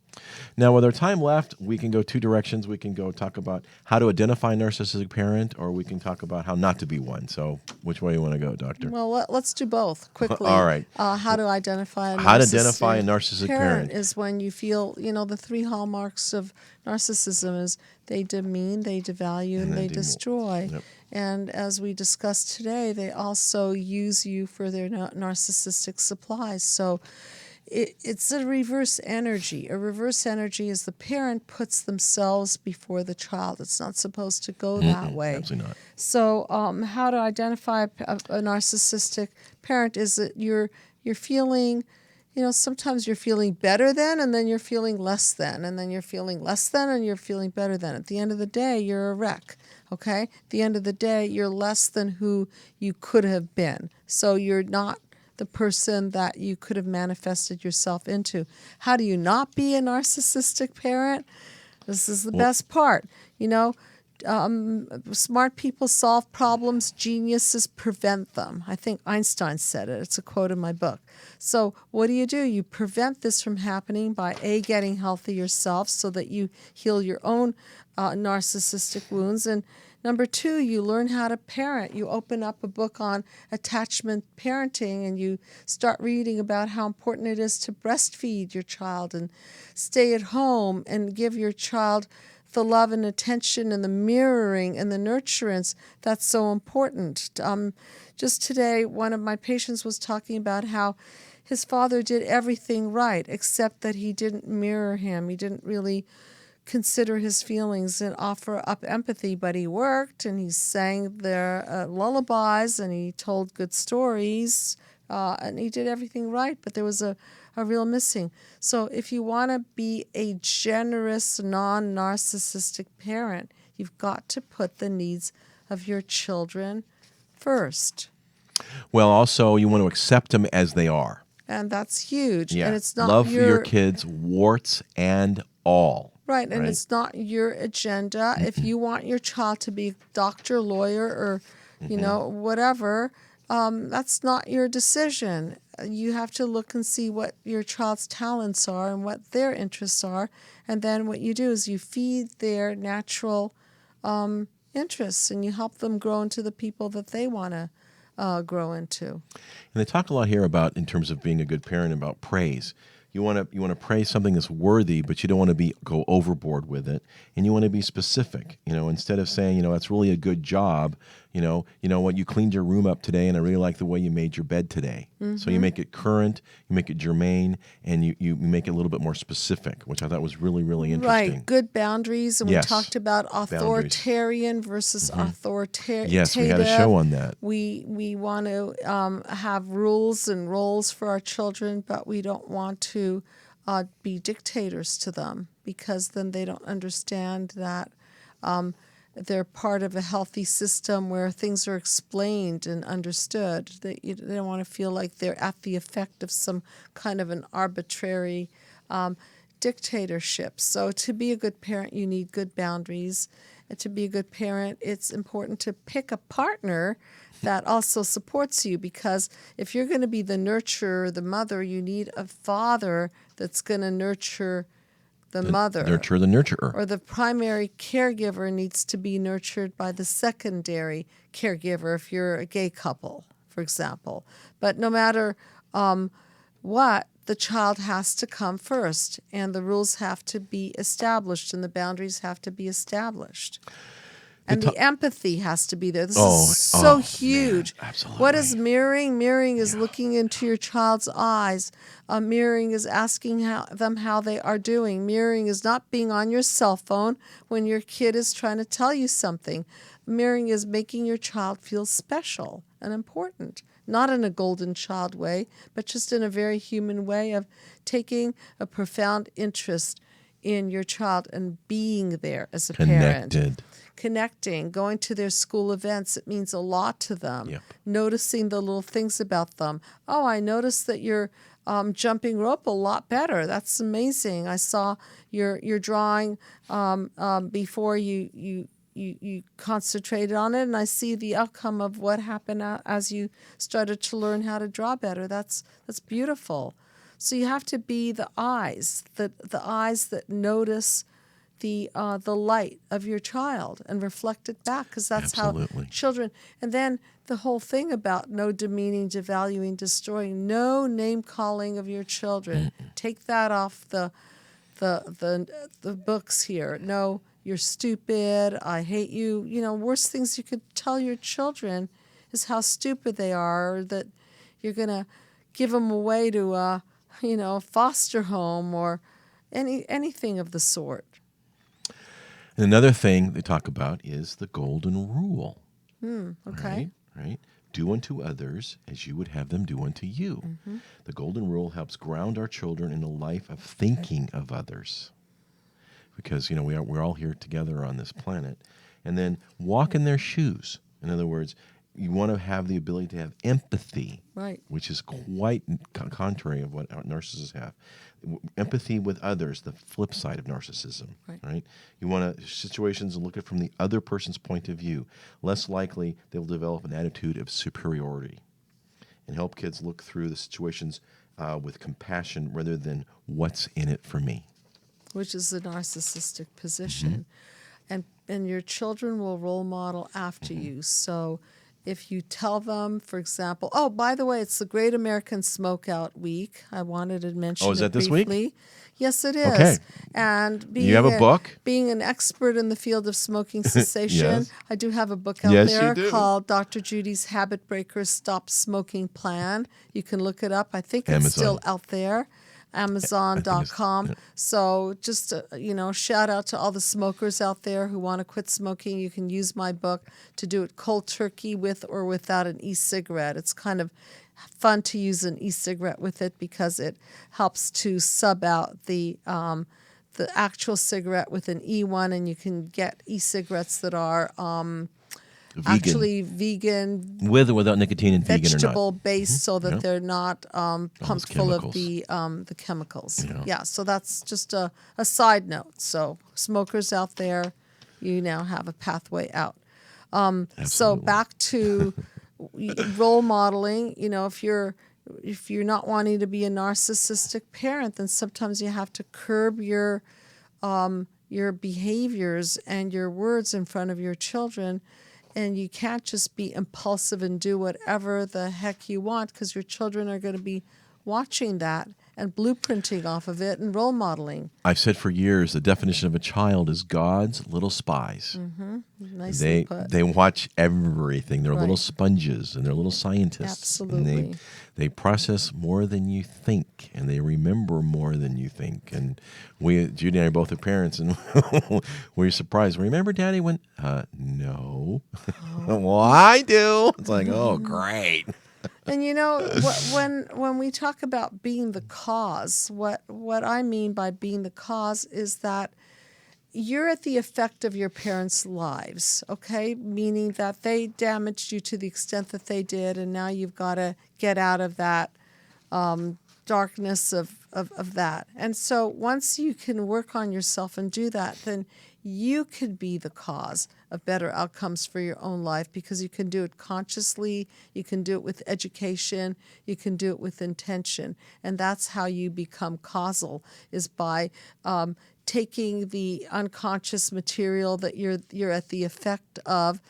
[SPEAKER 2] Now, with our time left, we can go two directions. We can go talk about how to identify a narcissistic parent, or we can talk about how not to be one. So which way you want to go, Doctor?
[SPEAKER 3] Well, let's do both quickly.
[SPEAKER 2] All right.
[SPEAKER 3] How to identify a narcissistic parent is when you feel, the three hallmarks of narcissism is they demean, they devalue, and they destroy.
[SPEAKER 2] Yep.
[SPEAKER 3] And as we discussed today, they also use you for their narcissistic supplies. So it's a reverse energy. A reverse energy is the parent puts themselves before the child. It's not supposed to go that way.
[SPEAKER 2] Absolutely not.
[SPEAKER 3] So how to identify a narcissistic parent is that you're feeling, sometimes you're feeling better than, and then you're feeling less than, and then you're feeling less than, and you're feeling better than. At the end of the day, you're a wreck. Okay? At the end of the day, you're less than who you could have been. So you're not the person that you could have manifested yourself into. How do you not be a narcissistic parent? This is the best part. Smart people solve problems, geniuses prevent them. I think Einstein said it. It's a quote in my book. So what do? You prevent this from happening by getting healthy yourself so that you heal your own narcissistic wounds, and number two, you learn how to parent. You open up a book on attachment parenting, and you start reading about how important it is to breastfeed your child and stay at home and give your child the love and attention and the mirroring and the nurturance that's so important. Just today, one of my patients was talking about how his father did everything right, except that he didn't mirror him. He didn't really consider his feelings and offer up empathy, but he worked and he sang their lullabies and he told good stories and he did everything right, but there was a real missing. So if you want to be a generous, non-narcissistic parent, you've got to put the needs of your children first.
[SPEAKER 2] Well, also, you want to accept them as they are.
[SPEAKER 3] And that's huge.
[SPEAKER 2] Yeah.
[SPEAKER 3] And it's not
[SPEAKER 2] love your kids, warts and all.
[SPEAKER 3] Right, and it's not your agenda. If you want your child to be a doctor, lawyer, or, whatever, that's not your decision. You have to look and see what your child's talents are and what their interests are, and then what you do is you feed their natural interests, and you help them grow into the people that they want to grow into.
[SPEAKER 2] And they talk a lot here about, in terms of being a good parent, about praise. You want to praise something that's worthy, but you don't want to go overboard with it, and you want to be specific. Instead of saying, that's really a good job. You know what, you cleaned your room up today, and I really like the way you made your bed today. Mm-hmm. So you make it current, you make it germane, and you make it a a little bit more specific, which I thought was really, really interesting.
[SPEAKER 3] Right, good boundaries, and
[SPEAKER 2] yes.
[SPEAKER 3] we talked about authoritarian versus authoritative.
[SPEAKER 2] Yes, we had a show on that.
[SPEAKER 3] We want to have rules and roles for our children, but we don't want to be dictators to them, because then they don't understand that they're part of a healthy system where things are explained and understood. They don't want to feel like they're at the effect of some kind of an arbitrary dictatorship. So to be a good parent, you need good boundaries. And to be a good parent, it's important to pick a partner that also supports you, because if you're going to be the nurturer, the mother, you need a father that's going to nurture the mother.
[SPEAKER 2] Nurture the nurturer.
[SPEAKER 3] Or the primary caregiver needs to be nurtured by the secondary caregiver if you're a gay couple, for example. But no matter what, the child has to come first, and the rules have to be established, and the boundaries have to be established. And
[SPEAKER 2] They
[SPEAKER 3] the empathy has to be there. This
[SPEAKER 2] Oh,
[SPEAKER 3] is so
[SPEAKER 2] oh,
[SPEAKER 3] huge.
[SPEAKER 2] man, absolutely.
[SPEAKER 3] What is mirroring? Mirroring is looking into your child's eyes. Mirroring is asking them how they are doing. Mirroring is not being on your cell phone when your kid is trying to tell you something. Mirroring is making your child feel special and important. Not in a golden child way, but just in a very human way of taking a profound interest in your child and being there as a parent. Connecting, going to their school events, it means a lot to them.
[SPEAKER 2] Yep.
[SPEAKER 3] Noticing the little things about them. Oh, I noticed that you're jumping rope a lot better. That's amazing. I saw your drawing before you concentrated on it, and I see the outcome of what happened as you started to learn how to draw better. That's beautiful. So you have to be the eyes that notice the light of your child and reflect it back, because that's
[SPEAKER 2] Absolutely.
[SPEAKER 3] how children. And then the whole thing about no demeaning, devaluing, destroying, no name calling of your children. Take that off the books here. No, you're stupid. I hate you. You know, worst things you could tell your children is how stupid they are, or that you're gonna give them away to a foster home or anything of the sort.
[SPEAKER 2] And another thing they talk about is the golden rule.
[SPEAKER 3] Okay.
[SPEAKER 2] Right? Do unto others as you would have them do unto you.
[SPEAKER 3] Mm-hmm.
[SPEAKER 2] The golden rule helps ground our children in a life of thinking of others. Because, we're all here together on this planet. And then walk in their shoes. In other words, you want to have the ability to have empathy,
[SPEAKER 3] Right.
[SPEAKER 2] which is quite contrary of what narcissists have. Empathy with others, the flip side of narcissism, right? You want to situations and look at it from the other person's point of view. Less likely they'll develop an attitude of superiority, and help kids look through the situations with compassion rather than what's in it for me.
[SPEAKER 3] Which is the narcissistic position. And your children will role model after you. So if you tell them, for example, oh, by the way, it's the Great American Smokeout Week. I wanted to mention
[SPEAKER 2] is that
[SPEAKER 3] it
[SPEAKER 2] this
[SPEAKER 3] briefly.
[SPEAKER 2] week?
[SPEAKER 3] Yes, it is.
[SPEAKER 2] Okay.
[SPEAKER 3] And
[SPEAKER 2] You have a book?
[SPEAKER 3] Being an expert in the field of smoking cessation,
[SPEAKER 2] Yes.
[SPEAKER 3] I do have a book out
[SPEAKER 2] Yes, you
[SPEAKER 3] there
[SPEAKER 2] do.
[SPEAKER 3] called Dr. Judy's Habit Breakers Stop Smoking Plan. You can look it up. I think it's
[SPEAKER 2] Amazon.
[SPEAKER 3] still out there. Amazon.com. So just, shout out to all the smokers out there who want to quit smoking. You can use my book to do it cold turkey with or without an e-cigarette. It's kind of fun to use an e-cigarette with it because it helps to sub out the actual cigarette with an e-one, and you can get e-cigarettes that are actually vegan,
[SPEAKER 2] with or without nicotine, and vegan or not.
[SPEAKER 3] vegetable based, so that they're not pumped full of
[SPEAKER 2] chemicals.
[SPEAKER 3] the chemicals. Yeah, so that's just a side note. So smokers out there, you now have a pathway out. So back to role modeling. If you're not wanting to be a narcissistic parent, then sometimes you have to curb your behaviors and your words in front of your children. And you can't just be impulsive and do whatever the heck you want, because your children are going to be watching that and blueprinting off of it and role modeling.
[SPEAKER 2] I've said for years the definition of a child is God's little spies.
[SPEAKER 3] Nicely put.
[SPEAKER 2] They watch everything. They're little sponges, and they're little scientists.
[SPEAKER 3] Absolutely.
[SPEAKER 2] And they process more than you think, and they remember more than you think. And Judy and I both are parents, and we're surprised. Remember, Daddy went, no. Well, I do. It's like, oh, great.
[SPEAKER 3] And when we talk about being the cause, what I mean by being the cause is that you're at the effect of your parents' lives, okay? Meaning that they damaged you to the extent that they did, and now you've got to get out of that darkness of that. And so once you can work on yourself and do that, then you could be the cause of better outcomes for your own life, because you can do it consciously, you can do it with education, you can do it with intention. And that's how you become causal, is by taking the unconscious material that you're at the effect of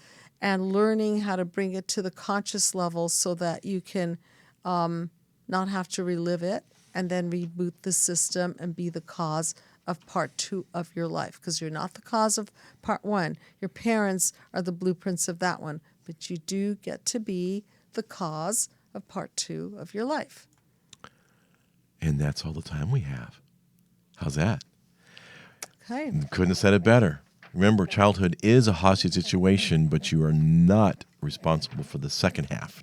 [SPEAKER 3] and learning how to bring it to the conscious level so that you can not have to relive it and then reboot the system and be the cause of part 2 of your life, because you're not the cause of part 1. Your parents are the blueprints of that one, but you do get to be the cause of part 2 of your life.
[SPEAKER 2] And that's all the time we have. How's that?
[SPEAKER 3] Okay.
[SPEAKER 2] Couldn't have said it better. Remember, childhood is a hostage situation, but you are not responsible for the second half.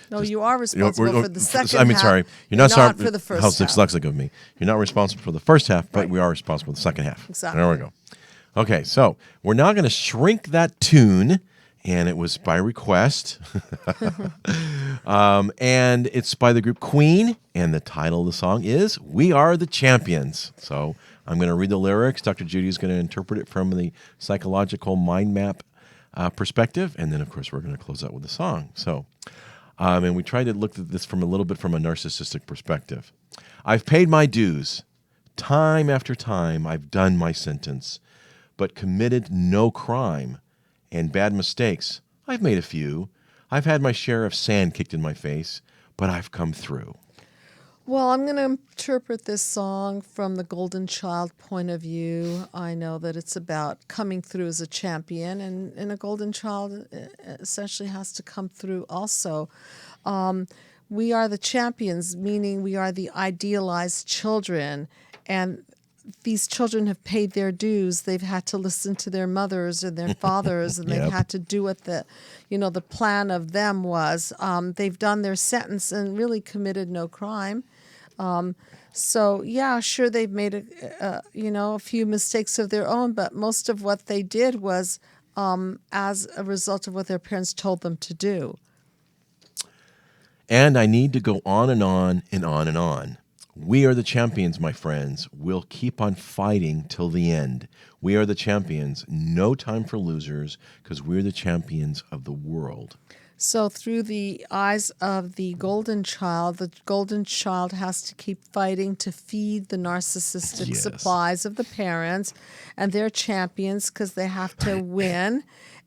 [SPEAKER 3] No, you are responsible for the second half.
[SPEAKER 2] I mean, sorry. You're not sorry
[SPEAKER 3] for the first
[SPEAKER 2] how
[SPEAKER 3] half.
[SPEAKER 2] dyslexic of me. You're not responsible for the first half, but we are responsible for the second half.
[SPEAKER 3] Exactly.
[SPEAKER 2] There we go. Okay, so we're now going to shrink that tune, and it was by request. And it's by the group Queen, and the title of the song is We Are the Champions. So I'm going to read the lyrics. Dr. Judy is going to interpret it from the psychological mind map perspective, and then, of course, we're going to close out with the song. So, and we tried to look at this from a little bit from a narcissistic perspective. I've paid my dues. Time after time, I've done my sentence, but committed no crime. And bad mistakes, I've made a few. I've had my share of sand kicked in my face, but I've come through.
[SPEAKER 3] Well, I'm going to interpret this song from the golden child point of view. I know that it's about coming through as a champion, and a golden child essentially has to come through also. We are the champions, meaning we are the idealized children, and these children have paid their dues. They've had to listen to their mothers and their fathers, and they've had to do what the plan of them was. They've done their sentence and really committed no crime. So yeah, sure, they've made a few mistakes of their own, but most of what they did was as a result of what their parents told them to do.
[SPEAKER 2] And I need to go on and on and on and on. We are the champions, my friends. We'll keep on fighting till the end. We are the champions. No time for losers, because we're the champions of the world.
[SPEAKER 3] So through the eyes of the golden child has to keep fighting to feed the narcissistic supplies of the parents, and they're champions because they have to win.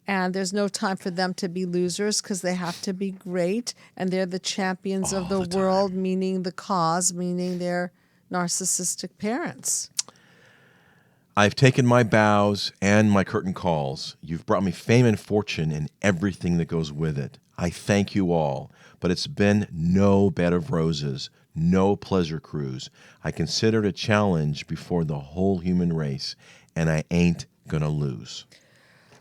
[SPEAKER 3] And there's no time for them to be losers because they have to be great. And they're the champions of the world, meaning the cause, meaning their narcissistic parents.
[SPEAKER 2] I've taken my bows and my curtain calls. You've brought me fame and fortune and everything that goes with it. I thank you all. But it's been no bed of roses, no pleasure cruise. I consider it a challenge before the whole human race, and I ain't gonna lose.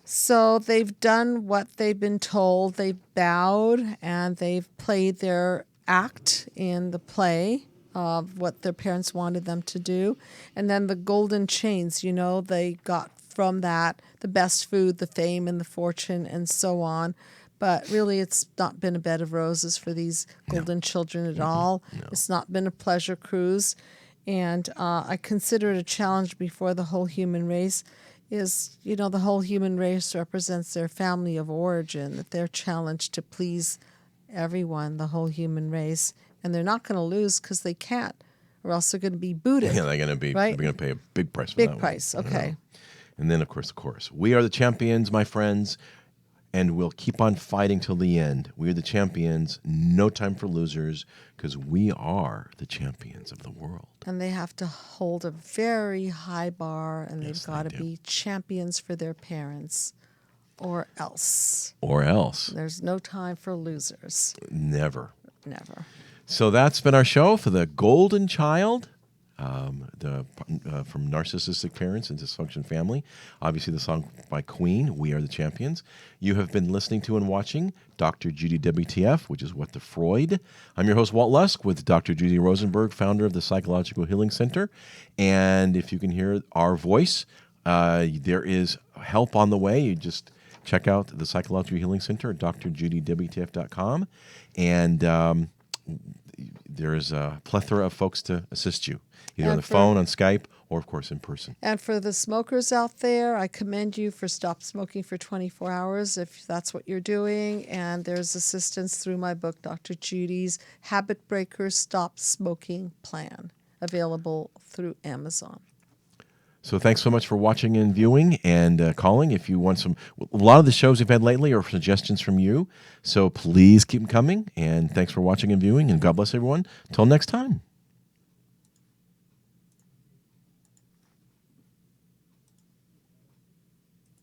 [SPEAKER 3] So they've done what they've been told. They've bowed and they've played their act in the play of what their parents wanted them to do. And then the golden chains, they got from that the best food, the fame, and the fortune, and so on. But really, it's not been a bed of roses for these golden children at all. No. It's not been a pleasure cruise. And I consider it a challenge before the whole human race. The whole human race represents their family of origin, that they're challenged to please everyone, the whole human race. And they're not going to lose because they can't, or else they're going to be booted.
[SPEAKER 2] Yeah, they're going to be.
[SPEAKER 3] Right?
[SPEAKER 2] They're going to pay a big price for
[SPEAKER 3] big
[SPEAKER 2] that
[SPEAKER 3] price,
[SPEAKER 2] one.
[SPEAKER 3] okay.
[SPEAKER 2] And then, of course, the chorus. We are the champions, my friends, and we'll keep on fighting till the end. We are the champions, no time for losers, because we are the champions of the world.
[SPEAKER 3] And they have to hold a very high bar, and they've got to be champions for their parents, or else.
[SPEAKER 2] Or else.
[SPEAKER 3] There's no time for losers.
[SPEAKER 2] Never.
[SPEAKER 3] So
[SPEAKER 2] that's been our show for the Golden Child, from narcissistic parents and dysfunction family. Obviously, the song by Queen, We Are the Champions. You have been listening to and watching Dr. Judy WTF, which is What the Freud. I'm your host, Walt Lusk, with Dr. Judy Rosenberg, founder of the Psychological Healing Center. And if you can hear our voice, there is help on the way. You just check out the Psychological Healing Center at drjudywtf.com. And there is a plethora of folks to assist you, either on the phone, on Skype, or, of course, in person.
[SPEAKER 3] And for the smokers out there, I commend you for Stop Smoking for 24 Hours, if that's what you're doing. And there's assistance through my book, Dr. Judy's Habit Breakers Stop Smoking Plan, available through Amazon.
[SPEAKER 2] So thanks so much for watching and viewing and calling. If you want a lot of the shows we've had lately are suggestions from you. So please keep them coming. And thanks for watching and viewing. And God bless everyone. Till next time.